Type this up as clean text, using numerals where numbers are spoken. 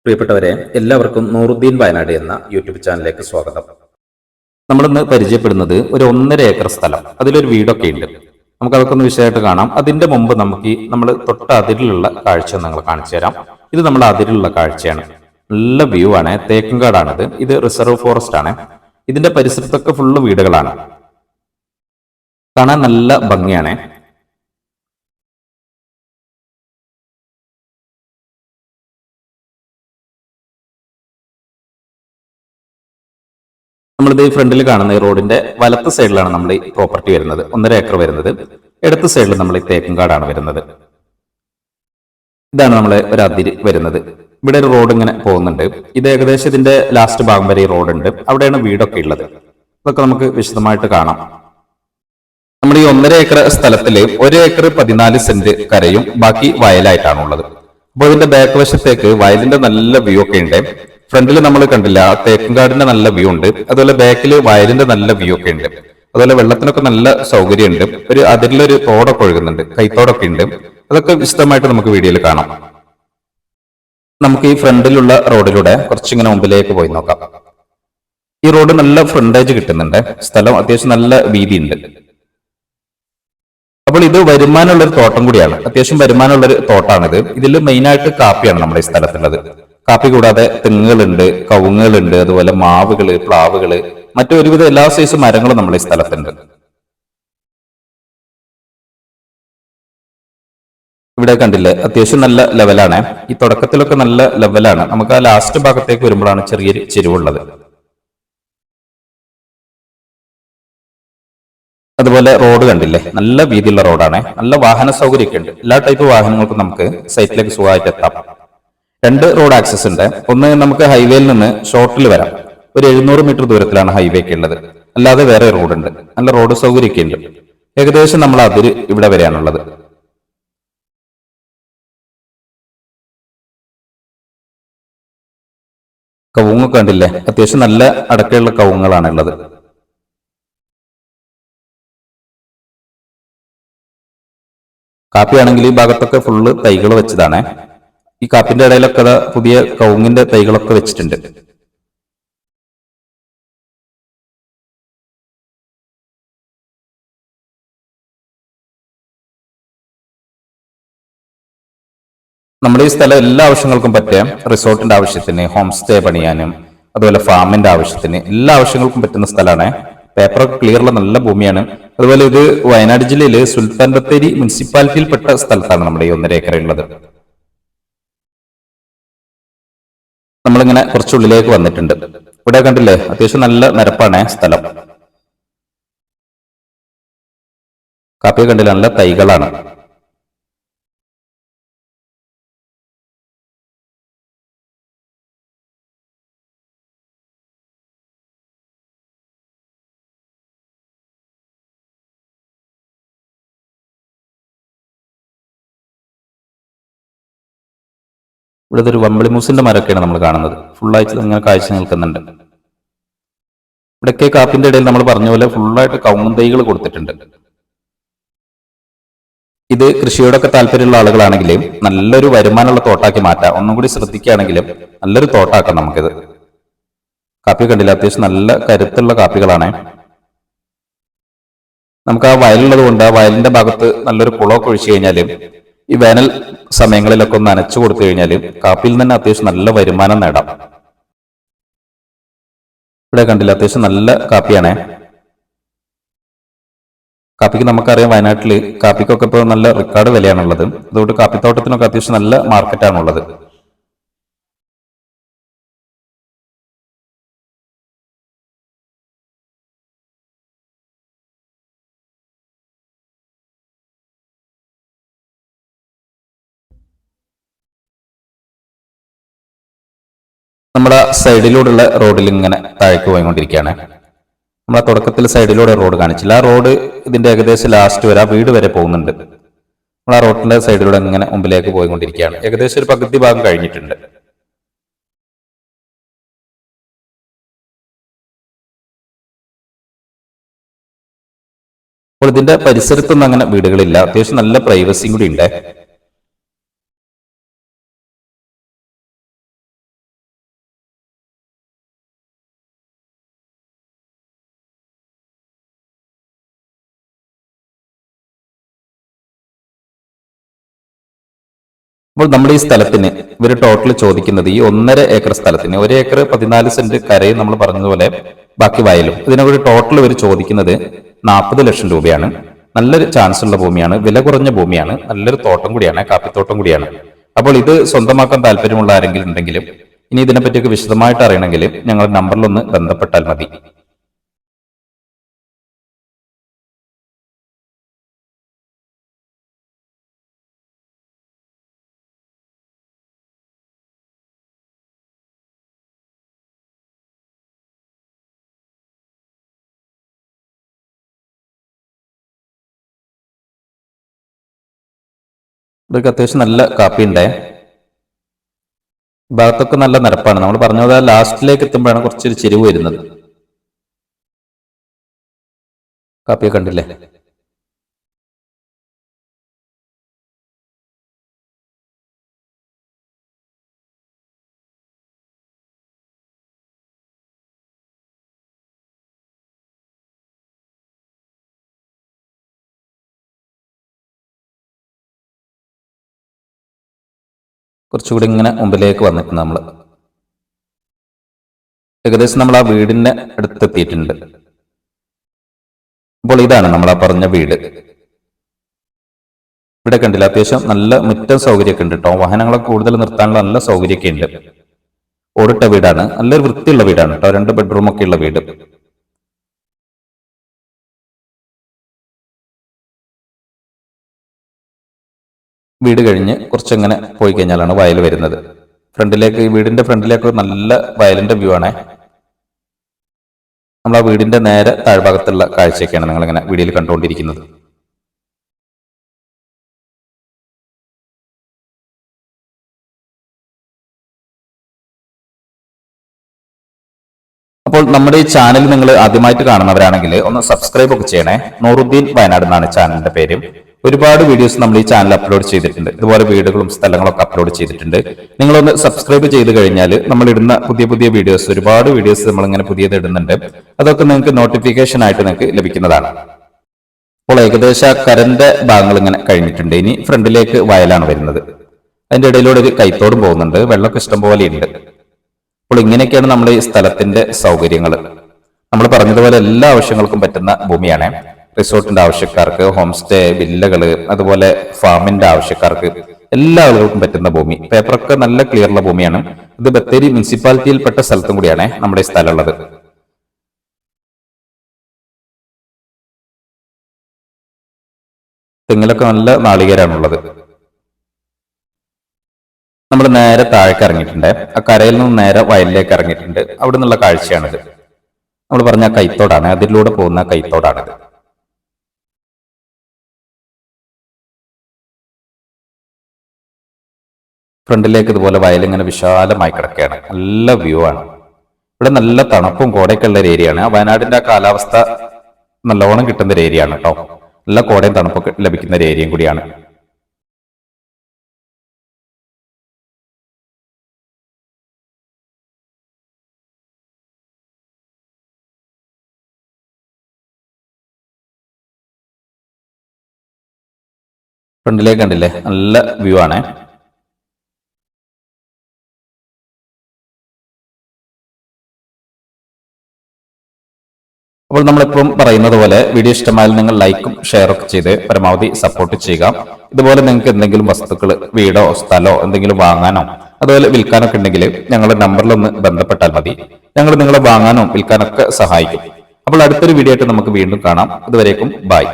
പ്രിയപ്പെട്ടവരെ, എല്ലാവർക്കും നൂറുദ്ദീൻ വയനാട് എന്ന യൂട്യൂബ് ചാനലിലേക്ക് സ്വാഗതം. നമ്മളിന്ന് പരിചയപ്പെടുന്നത് ഒരു 1.5 ഏക്കർ സ്ഥലം, അതിലൊരു വീടൊക്കെ ഉണ്ട്. നമുക്ക് അതൊക്കെ ഒന്ന് വിശദമായിട്ട് കാണാം. അതിന്റെ മുമ്പ് നമുക്ക് നമ്മൾ തൊട്ട അതിരിലുള്ള കാഴ്ച നിങ്ങൾ കാണിച്ചു തരാം. ഇത് നമ്മുടെ അതിരിലുള്ള കാഴ്ചയാണ്. നല്ല വ്യൂ ആണ്. തേക്കൻകാടാണിത്. ഇത് റിസർവ് ഫോറസ്റ്റ് ആണ്. ഇതിന്റെ പരിസരത്തൊക്കെ ഫുള്ള് വീടുകളാണ്. കാണാൻ നല്ല ഭംഗിയാണ്. നമ്മളിത് ഫ്രണ്ടിൽ കാണുന്ന ഈ റോഡിന്റെ വലത്ത് സൈഡിലാണ് നമ്മൾ ഈ പ്രോപ്പർട്ടി വരുന്നത്. 1.5 ഏക്കർ വരുന്നത്. ഇടത്ത് സൈഡിൽ നമ്മൾ ഈ തേക്കൻകാടാണ് വരുന്നത്. ഇതാണ് നമ്മളെ ഒരു അതിര് വരുന്നത്. ഇവിടെ ഒരു റോഡ് ഇങ്ങനെ പോകുന്നുണ്ട്. ഇത് ഏകദേശം ഇതിന്റെ ലാസ്റ്റ് ഭാഗം വരെ ഈ റോഡ് ഉണ്ട്. അവിടെയാണ് വീടൊക്കെ ഉള്ളത്. അതൊക്കെ നമുക്ക് വിശദമായിട്ട് കാണാം. നമ്മൾ ഈ 1.5 ഏക്കർ സ്ഥലത്തില് 1 ഏക്കർ 14 സെന്റ് കരയും ബാക്കി വയലായിട്ടാണുള്ളത്. അപ്പോൾ ഇതിന്റെ ബാക്ക് വശത്തേക്ക് വയലിന്റെ നല്ല വ്യൂ ഒക്കെ ഉണ്ട്. ഫ്രണ്ടിൽ നമ്മൾ കണ്ടില്ല, തേക്കൻകാടിന്റെ നല്ല വ്യൂ ഉണ്ട്. അതുപോലെ ബാക്കിൽ വയലിന്റെ നല്ല വ്യൂ ഒക്കെ ഉണ്ട്. അതുപോലെ വെള്ളത്തിനൊക്കെ നല്ല സൗകര്യമുണ്ട്. അതിലൊരു തോടൊക്കെ ഒഴുകുന്നുണ്ട്, കൈത്തോടൊക്കെ ഉണ്ട്. അതൊക്കെ വിശദമായിട്ട് നമുക്ക് വീഡിയോയിൽ കാണാം. നമുക്ക് ഈ ഫ്രണ്ടിലുള്ള റോഡിലൂടെ കുറച്ചിങ്ങനെ മുമ്പിലേക്ക് പോയി നോക്കാം. ഈ റോഡ് നല്ല ഫ്രണ്ടേജ് കിട്ടുന്നുണ്ട്. സ്ഥലം അത്യാവശ്യം നല്ല വീതിയുണ്ട്. അപ്പോൾ ഇത് വരുമാനമുള്ള ഒരു തോട്ടം കൂടിയാണ്. അത്യാവശ്യം വരുമാനമുള്ള ഒരു തോട്ടാണിത്. ഇതിൽ മെയിനായിട്ട് കാപ്പിയാണ് നമ്മുടെ ഈ സ്ഥലത്തുള്ളത്. കാപ്പി കൂടാതെ തെങ്ങുകളുണ്ട്, കവുങ്ങുകളുണ്ട്, അതുപോലെ മാവുകള്, പ്ലാവുകള്, മറ്റു ഒരുവിധ എല്ലാ സൈസ് മരങ്ങളും നമ്മുടെ ഈ സ്ഥലത്തുണ്ട്. ഇവിടെ കണ്ടില്ലേ, അത്യാവശ്യം നല്ല ലെവലാണ്. ഈ തുടക്കത്തിലൊക്കെ നല്ല ലെവലാണ്. നമുക്ക് ആ ലാസ്റ്റ് ഭാഗത്തേക്ക് വരുമ്പോഴാണ് ചെറിയൊരു ചെരിവുള്ളത്. അതുപോലെ റോഡ് കണ്ടില്ലേ, നല്ല വീതിയുള്ള റോഡാണ്. നല്ല വാഹന സൗകര്യമൊക്കെ ഉണ്ട്. എല്ലാ ടൈപ്പ് വാഹനങ്ങൾക്കും നമുക്ക് സൈറ്റിലേക്ക് സുഖമായിട്ട് എത്താം. 2 റോഡ് ആക്സസ് ഉണ്ട്. ഒന്ന് നമുക്ക് ഹൈവേയിൽ നിന്ന് ഷോർട്ടിൽ വരാം. ഒരു 700 മീറ്റർ ദൂരത്തിലാണ് ഹൈവേ ഒക്കെ ഉള്ളത്. അല്ലാതെ വേറെ റോഡ് ഉണ്ട്. നല്ല റോഡ് സൗകര്യമൊക്കെ ഉണ്ട്. ഏകദേശം നമ്മൾ അതിര് ഇവിടെ വരെയാണുള്ളത്. കവുങ്ങൊക്കെ കണ്ടില്ലേ, അത്യാവശ്യം നല്ല അടക്കമുള്ള കവുങ്ങുകളാണ് ഉള്ളത്. കാപ്പിയാണെങ്കിൽ ഈ ഭാഗത്തൊക്കെ ഫുള്ള് തൈകൾ വെച്ചതാണ്. ഈ കാപ്പിന്റെ ഇടയിലൊക്കെ പുതിയ കവുങ്ങിന്റെ തൈകളൊക്കെ വെച്ചിട്ടുണ്ട്. നമ്മുടെ ഈ സ്ഥലം എല്ലാ ആവശ്യങ്ങൾക്കും പറ്റിയ റിസോർട്ടിന്റെ ആവശ്യത്തിന്, ഹോം സ്റ്റേ പണിയാനും, അതുപോലെ ഫാമിന്റെ ആവശ്യത്തിന്, എല്ലാ ആവശ്യങ്ങൾക്കും പറ്റുന്ന സ്ഥലമാണ്. പേപ്പറൊക്കെ ക്ലിയറുള്ള നല്ല ഭൂമിയാണ്. അതുപോലെ ഇത് വയനാട് ജില്ലയിലെ സുൽത്താൻ ബത്തേരി മുനിസിപ്പാലിറ്റിയിൽപ്പെട്ട സ്ഥലത്താണ് നമ്മുടെ ഈ 1.5 ഏക്കർ ഉള്ളത്. നമ്മളിങ്ങനെ കുറച്ചുള്ളിലേക്ക് വന്നിട്ടുണ്ട്. ഇവിടെ കണ്ടില്ലേ, അത്യാവശ്യം നല്ല നിരപ്പാണ് സ്ഥലം. കാപ്പി കണ്ടില്ല, നല്ല തൈകളാണ്. ഇവിടെ ഒരു വമ്പിളിമൂസിന്റെ മരമൊക്കെയാണ് നമ്മൾ കാണുന്നത്. ഫുള്ളായിട്ട് ഇങ്ങനെ കാഴ്ച നിൽക്കുന്നുണ്ട്. ഇവിടെയൊക്കെ കാപ്പിന്റെ ഇടയിൽ നമ്മൾ പറഞ്ഞ പോലെ ഫുള്ളായിട്ട് കവുങ്ങ് തൈകൾ കൊടുത്തിട്ടുണ്ട്. ഇത് കൃഷിയോടൊക്കെ താല്പര്യമുള്ള ആളുകളാണെങ്കിൽ നല്ലൊരു വരുമാനമുള്ള തോട്ടാക്കി മാറ്റാം. ഒന്നും കൂടി ശ്രദ്ധിക്കുകയാണെങ്കിലും നല്ലൊരു തോട്ടാക്കാം നമുക്കിത്. കാപ്പി കണ്ടില്ല, അത്യാവശ്യം നല്ല കരുത്തുള്ള കാപ്പികളാണ്. നമുക്ക് ആ വയലുള്ളത് കൊണ്ട് ആ വയലിന്റെ ഭാഗത്ത് നല്ലൊരു കുളമൊക്കെ ഒഴിച്ചു കഴിഞ്ഞാൽ ഈ വേനൽ സമയങ്ങളിലൊക്കെ ഒന്ന് നനച്ചു കൊടുത്തു കഴിഞ്ഞാൽ കാപ്പിയിൽ തന്നെ അത്യാവശ്യം നല്ല വരുമാനം നേടാം. ഇവിടെ കണ്ടില്ല, അത്യാവശ്യം നല്ല കാപ്പിയാണ്. കാപ്പിക്ക് നമുക്കറിയാം, വയനാട്ടിൽ കാപ്പിക്കൊക്കെ ഇപ്പോൾ നല്ല റെക്കോർഡ് വിലയാണുള്ളത്. അതുകൊണ്ട് കാപ്പിത്തോട്ടത്തിനൊക്കെ അത്യാവശ്യം നല്ല മാർക്കറ്റാണുള്ളത്. നമ്മുടെ സൈഡിലൂടെയുള്ള റോഡിൽ ഇങ്ങനെ താഴേക്ക് പോയിക്കൊണ്ടിരിക്കുകയാണ്. നമ്മളെ തുടക്കത്തിൽ സൈഡിലൂടെ റോഡ് കാണിച്ചില്ല. ആ റോഡ് ഇതിന്റെ ഏകദേശം ലാസ്റ്റ് വരെ, ആ വീട് വരെ പോകുന്നുണ്ട്. നമ്മൾ ആ റോഡിന്റെ സൈഡിലൂടെ ഇങ്ങനെ മുമ്പിലേക്ക് പോയിക്കൊണ്ടിരിക്കുകയാണ്. ഏകദേശം ഒരു പകുതി ഭാഗം കഴിഞ്ഞിട്ടുണ്ട്. അപ്പോൾ ഇതിന്റെ പരിസരത്തൊന്നും അങ്ങനെ വീടുകളില്ല. അത്യാവശ്യം നല്ല പ്രൈവസിയും കൂടി ഉണ്ട്. അപ്പോൾ നമ്മുടെ ഈ സ്ഥലത്തിന് ഇവർ ടോട്ടൽ ചോദിക്കുന്നത് ഈ 1.5 ഏക്കർ സ്ഥലത്തിന് 1 ഏക്കർ 14 സെന്റ് കരയും നമ്മൾ പറഞ്ഞതുപോലെ ബാക്കി വയലും ഇതിനൊരു ടോട്ടൽ ഇവർ ചോദിക്കുന്നത് 40 ലക്ഷം രൂപയാണ്. നല്ലൊരു ചാൻസ് ഉള്ള ഭൂമിയാണ്, വില കുറഞ്ഞ ഭൂമിയാണ്, നല്ലൊരു തോട്ടം കൂടിയാണ്, കാപ്പിത്തോട്ടം കൂടിയാണ്. അപ്പോൾ ഇത് സ്വന്തമാക്കാൻ താല്പര്യമുള്ള ആരെങ്കിലും ഉണ്ടെങ്കിലും ഇനി ഇതിനെപ്പറ്റിയൊക്കെ വിശദമായിട്ട് അറിയണമെങ്കിൽ ഞങ്ങളുടെ നമ്പറിലൊന്ന് ബന്ധപ്പെട്ടാൽ മതി. ഇതൊക്കെ അത്യാവശ്യം നല്ല കാപ്പി ഉണ്ടേ. ഭാഗത്തൊക്കെ നല്ല നിരപ്പാണ്. നമ്മൾ പറഞ്ഞ പോലെ ലാസ്റ്റിലേക്ക് എത്തുമ്പോഴാണ് കുറച്ചൊരു ചെരിവ് വരുന്നത്. കാപ്പിയൊക്കെ കണ്ടില്ലേ? കുറച്ചുകൂടി ഇങ്ങനെ മുമ്പിലേക്ക് വന്നിട്ടുണ്ട് നമ്മൾ. ഏകദേശം നമ്മൾ ആ വീടിന്റെ അടുത്തെത്തിയിട്ടുണ്ട്. അപ്പോൾ ഇതാണ് നമ്മൾ ആ പറഞ്ഞ വീട്. ഇവിടെ കണ്ടില്ല, അത്യാവശ്യം നല്ല മുറ്റം സൗകര്യമൊക്കെ ഉണ്ട് കേട്ടോ. വാഹനങ്ങളൊക്കെ കൂടുതൽ നിർത്താനുള്ള നല്ല സൗകര്യമൊക്കെ ഉണ്ട്. ഓടിട്ട വീടാണ്, നല്ലൊരു വൃത്തിയുള്ള വീടാണ് കേട്ടോ. 2 ബെഡ്റൂം ഒക്കെ ഉള്ള വീട്. വീട് കഴിഞ്ഞ് കുറച്ചെങ്ങനെ പോയി കഴിഞ്ഞാലാണ് വയൽ വരുന്നത്. ഫ്രണ്ടിലേക്ക്, ഈ വീടിന്റെ ഫ്രണ്ടിലേക്ക് നല്ല വയലിന്റെ വ്യൂ ആണ്. നമ്മൾ ആ വീടിന്റെ നേരെ താഴ്ഭാഗത്തുള്ള കാഴ്ചയൊക്കെയാണ് നിങ്ങളിങ്ങനെ വീഡിയോയിൽ കണ്ടുകൊണ്ടിരിക്കുന്നത്. അപ്പോൾ നമ്മുടെ ഈ ചാനൽ നിങ്ങൾ ആദ്യമായിട്ട് കാണുന്നവരാണെങ്കിൽ ഒന്ന് സബ്സ്ക്രൈബ് ഒക്കെ ചെയ്യണേ. നൂറുദ്ദീൻ വയനാട് എന്നാണ് ചാനലിന്റെ പേര്. ഒരുപാട് വീഡിയോസ് നമ്മൾ ഈ ചാനൽ അപ്ലോഡ് ചെയ്തിട്ടുണ്ട്. ഇതുപോലെ വീടുകളും സ്ഥലങ്ങളൊക്കെ അപ്ലോഡ് ചെയ്തിട്ടുണ്ട്. നിങ്ങളൊന്ന് സബ്സ്ക്രൈബ് ചെയ്ത് കഴിഞ്ഞാൽ നമ്മൾ ഇടുന്ന പുതിയ പുതിയ വീഡിയോസ്, ഒരുപാട് വീഡിയോസ് നമ്മൾ ഇങ്ങനെ പുതിയത് ഇടുന്നുണ്ട്. അതൊക്കെ നിങ്ങൾക്ക് നോട്ടിഫിക്കേഷൻ ആയിട്ട് നിങ്ങൾക്ക് ലഭിക്കുന്നതാണ്. അപ്പോൾ ഏകദേശം കരന്റെ ഭാഗങ്ങൾ ഇങ്ങനെ കഴിഞ്ഞിട്ടുണ്ട്. ഇനി ഫ്രണ്ടിലേക്ക് വയലാണ് വരുന്നത്. അതിന്റെ ഇടയിലൂടെ ഒരു കൈത്തോടും പോകുന്നുണ്ട്. വെള്ളമൊക്കെ ഇഷ്ടം പോലെ ഉണ്ട്. അപ്പോൾ ഇങ്ങനെയൊക്കെയാണ് നമ്മുടെ ഈ സ്ഥലത്തിന്റെ സൗകര്യങ്ങൾ. നമ്മൾ പറഞ്ഞതുപോലെ എല്ലാ ആവശ്യങ്ങൾക്കും പറ്റുന്ന ഭൂമിയാണ്. റിസോർട്ടിന്റെ ആവശ്യക്കാർക്ക്, ഹോം സ്റ്റേ, വില്ലകള്, അതുപോലെ ഫാമിന്റെ ആവശ്യക്കാർക്ക് എല്ലാ ആളുകൾക്കും പറ്റുന്ന ഭൂമി. പേപ്പറൊക്കെ നല്ല ക്ലിയർ ഉള്ള ഭൂമിയാണ്. ഇത് ബത്തേരി മുനിസിപ്പാലിറ്റിയിൽപ്പെട്ട സ്ഥലത്തും കൂടിയാണ് നമ്മുടെ ഈ സ്ഥലം ഉള്ളത്. തെങ്ങിലൊക്കെ നല്ല നാളികേരാണുള്ളത്. നമ്മൾ നേരെ താഴേക്ക് ഇറങ്ങിയിട്ടുണ്ട്. ആ കരയിൽ നിന്ന് നേരെ വയലിലേക്ക് ഇറങ്ങിയിട്ടുണ്ട്. അവിടെ നിന്നുള്ള കാഴ്ചയാണിത്. നമ്മൾ പറഞ്ഞ കൈത്തോടാണ്, അതിലൂടെ പോകുന്ന കൈത്തോടാണിത്. ഫ്രണ്ടിലേക്ക് ഇതുപോലെ വയലിങ്ങനെ വിശാലമായി കിടക്കുകയാണ്. നല്ല വ്യൂ ആണ്. ഇവിടെ നല്ല തണുപ്പും കോടയൊക്കെ ഉള്ള ഒരു ഏരിയയാണ്. വയനാടിന്റെ ആ കാലാവസ്ഥ നല്ലോണം കിട്ടുന്ന ഒരു ഏരിയ ആണ് കേട്ടോ. നല്ല കോടയും തണുപ്പൊക്കെ ലഭിക്കുന്ന ഒരു ഏരിയയും കൂടിയാണ്. ഫ്രണ്ടിലേക്ക് കണ്ടില്ലേ, നല്ല വ്യൂ ആണ്. അപ്പോൾ നമ്മളിപ്പം പറയുന്നത് പോലെ വീഡിയോ ഇഷ്ടമായാൽ നിങ്ങൾ ലൈക്കും ഷെയറൊക്കെ ചെയ്ത് പരമാവധി സപ്പോർട്ട് ചെയ്യുക. ഇതുപോലെ നിങ്ങൾക്ക് എന്തെങ്കിലും വസ്തുക്കൾ, വീടോ സ്ഥലമോ എന്തെങ്കിലും വാങ്ങാനോ അതുപോലെ വിൽക്കാനൊക്കെ ഉണ്ടെങ്കിൽ ഞങ്ങളുടെ നമ്പറിലൊന്ന് ബന്ധപ്പെട്ടാൽ മതി. ഞങ്ങൾ നിങ്ങളെ വാങ്ങാനോ വിൽക്കാനൊക്കെ സഹായിക്കും. അപ്പോൾ അടുത്തൊരു വീഡിയോ ആയിട്ട് നമുക്ക് വീണ്ടും കാണാം. അതുവരേക്കും ബൈ.